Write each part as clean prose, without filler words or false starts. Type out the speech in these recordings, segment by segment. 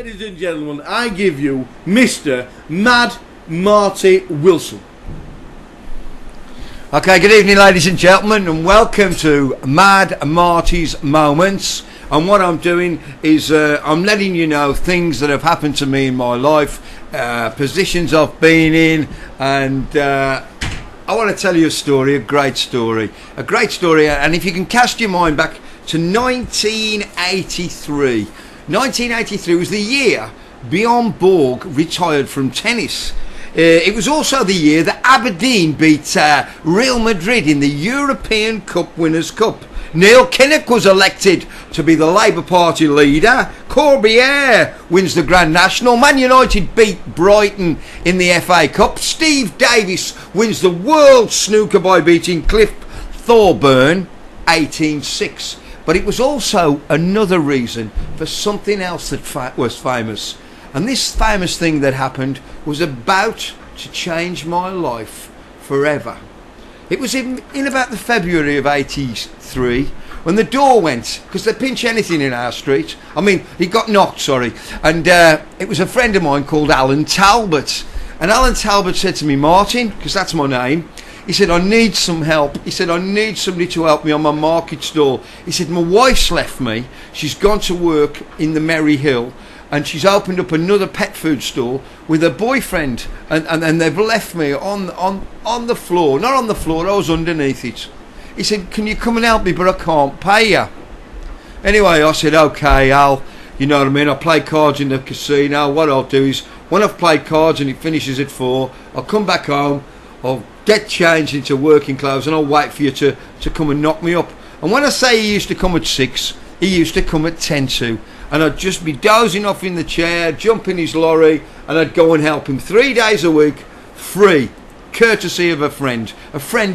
Ladies and gentlemen, I give you Mr. Mad Marty Wilson. Okay, good evening ladies and gentlemen, and welcome to Mad Marty's Moments. And what I'm doing is I'm letting you know things that have happened to me in my life, positions I've been in, and I want to tell you a story, a great story. And if you can cast your mind back to 1983. 1983 was the year Bjorn Borg retired from tennis. It was also the year that Aberdeen beat Real Madrid in the European Cup Winners' Cup. Neil Kinnock was elected to be the Labour Party leader. Corbière wins the Grand National. Man United beat Brighton in the FA Cup. Steve Davis wins the World Snooker by beating Cliff Thorburn 18-6. But it was also another reason for something else that was famous. And this famous thing that happened was about to change my life forever. It was in about the February of 83 when the door went, because they pinch anything in our street. I mean, he got knocked, sorry. And it was a friend of mine called Alan Talbot. And Alan Talbot said to me, Martin, because that's my name, he said, I need some help. He said, I need somebody to help me on my market stall. He said, my wife's left me. She's gone to work in the Merry Hill, and she's opened up another pet food store with her boyfriend, and they've left me on the floor. Not on the floor, I was underneath it. He said, can you come and help me, but I can't pay you. Anyway, I said, okay, Al, you know what I mean, I play cards in the casino. What I'll do is, when I've played cards and it finishes at 4, I'll come back home, I'll get changed into working clothes, and I'll wait for you to come and knock me up. And when I say he used to come at 6, he used to come at 10 to. And I'd just be dozing off in the chair, jump in his lorry, and I'd go and help him 3 days a week, free, courtesy of a friend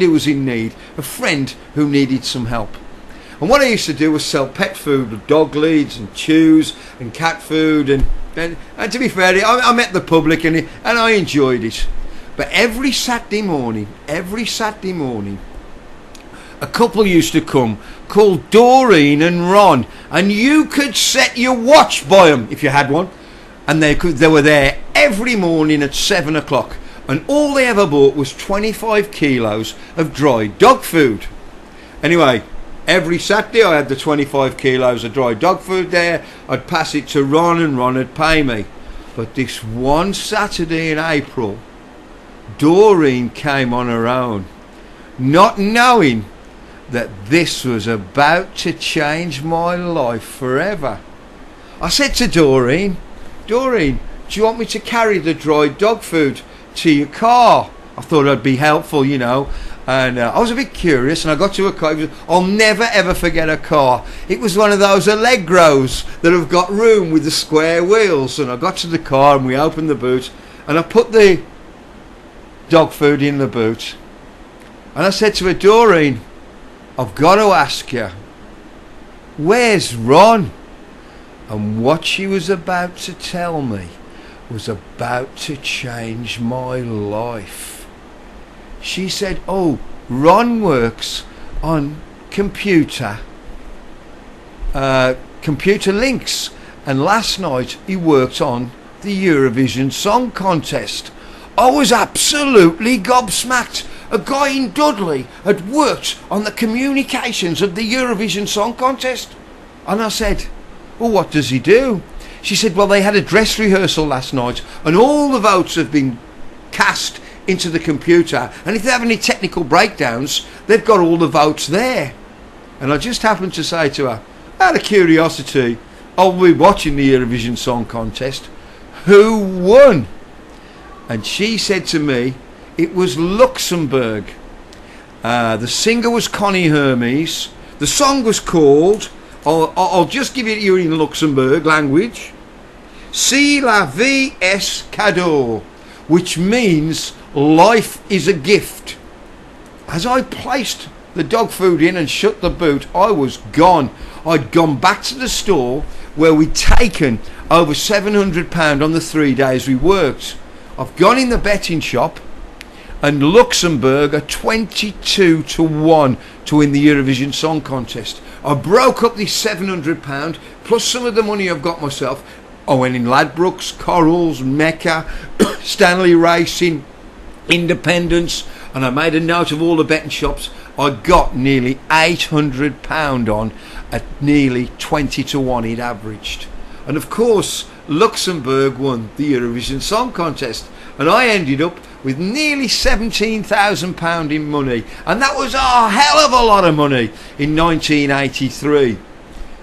who was in need, a friend who needed some help. And what I used to do was sell pet food, dog leads and chews and cat food, and to be fair, I met the public and I enjoyed it. But every Saturday morning, a couple used to come called Doreen and Ron, and you could set your watch by them if you had one, and they were there every morning at 7 o'clock, and all they ever bought was 25 kilos of dry dog food. Anyway, every Saturday I had the 25 kilos of dry dog food there. I'd pass it to Ron, and Ron would pay me. But this one Saturday in April, Doreen came on her own, not knowing that this was about to change my life forever. I said to Doreen, do you want me to carry the dried dog food to your car? I thought I'd be helpful, you know. And I was a bit curious, and I got to a car. I'll never ever forget a car. It was one of those Allegros that have got room with the square wheels. And I got to the car, and we opened the boot, and I put the dog food in the boot, and I said to her, Doreen, I've got to ask you, where's Ron? And what she was about to tell me was about to change my life. She said, oh, Ron works on computer links, and last night he worked on the Eurovision Song Contest. I was absolutely gobsmacked. A guy in Dudley had worked on the communications of the Eurovision Song Contest. And I said, well, what does he do? She said, well, they had a dress rehearsal last night, and all the votes have been cast into the computer, and if they have any technical breakdowns, they've got all the votes there. And I just happened to say to her, out of curiosity, I'll be watching the Eurovision Song Contest. Who won? And she said to me, it was Luxembourg. The singer was Connie Hermes. The song was called, I'll just give it to you in Luxembourg language, Si la vie est cadeau, which means life is a gift. As I placed the dog food in and shut the boot, I was gone. I'd gone back to the store where we'd taken over £700 on the 3 days we worked. I've gone in the betting shop, and Luxembourg are 22-1 to win the Eurovision Song Contest. I broke up this £700 plus some of the money I've got myself, I went in Ladbrokes, Corals, Mecca, Stanley Racing, Independence, and I made a note of all the betting shops. I got nearly £800 on at nearly 20 to 1 it averaged. And of course, Luxembourg won the Eurovision Song Contest, and I ended up with nearly £17,000 in money, and that was a hell of a lot of money in 1983.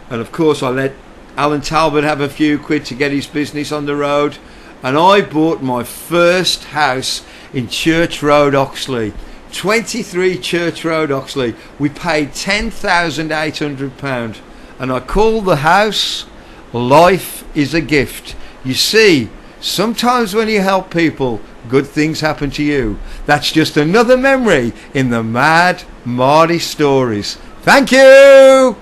And of course, I let Alan Talbot have a few quid to get his business on the road, and I bought my first house in Church Road, Oxley. 23 Church Road, Oxley. We paid £10,800, and I called the house Life is a Gift. You see, sometimes when you help people, good things happen to you. That's just another memory in the Mad Marty stories. Thank you!